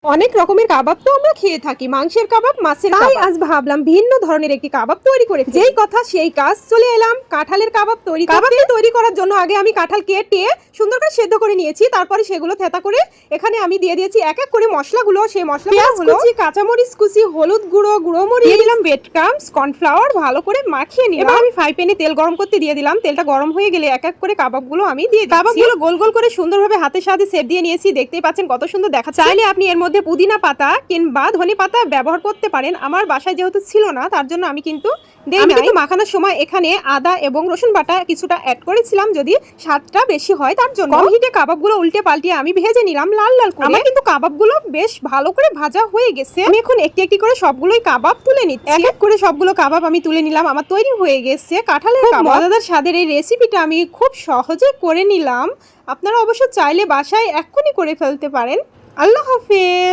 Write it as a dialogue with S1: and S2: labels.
S1: অনেক রকমের কাবাব তো আমরা খেয়ে থাকি, মাংসের কাবাব, মাছের কাবাব। আজ ভাবলাম ভিন্ন ধরনের একটি কাবাব তৈরি করে যেই কথা সেই কাজ, চলে এলাম কাঁঠালের কাবাব তৈরি করতে। কাবাবটি তৈরি করার জন্য আগে আমি কাঁঠাল কেটে সুন্দর করে সেদ্ধ করে নিয়েছি, তারপরে সেগুলো থেতা করে এখানে আমি দিয়ে দিয়েছি এক এক করে মশলাগুলো। সেই মশলা পেঁয়াজ কুচি, কাঁচামরিচ কুচি, হলুদ গুঁড়ো, গুঁড়ো মরিচ, দিয়ে দিলাম ব্রেড ক্রাম্বস, কর্নফ্লাওয়ার, ভালো করে মাখিয়ে নিলাম। এবার আমি ফ্রাই প্যানে তেল গরম করতে দিয়ে দিলাম। তেলটা গরম হয়ে গেলে এক এক করে কাবাবগুলো আমি দিয়ে দিচ্ছি। কাবাবগুলো গোল গোল করে সুন্দরভাবে হাতের সাথে শেপ দিয়ে নিয়েছি, দেখতেই পাচ্ছেন কত সুন্দর দেখাচ্ছে। চাইলে আপনি এর মধ্যে পুদিনা পাতা কিংবা ধনে পাতা ব্যবহার করতে পারেন। আমার বাসায় যেহেতু ছিল না, তার জন্য আমি কিন্তু মাখানোর সময় এখানে আদা এবং রসুন বাটা কিছুটা অ্যাড করেছিলাম, যদি স্বাদটা বেশি হয় তার জন্য। কম হিটে কাবাবগুলো উল্টে পাল্টিয়ে আমি ভেজে নিলাম লাল লাল করে। আমার কিন্তু কাবাবগুলো বেশ ভালো করে ভাজা হয়ে গেছে। আমি এখন একটি একটি করে সবগুলোই কাবাব তুলে নিচ্ছি। এক এক করে সবগুলো কাবাব আমি তুলে নিলাম। আমার তৈরি হয়ে গেছে কাঁঠালের কাবাব। মজাদার স্বাদের এই রেসিপিটা আমি খুব সহজে করে নিলাম। আপনারা অবশ্য চাইলে বাসায় এক্ষুনি করে ফেলতে পারেন। আল্লাহ হাফেজ।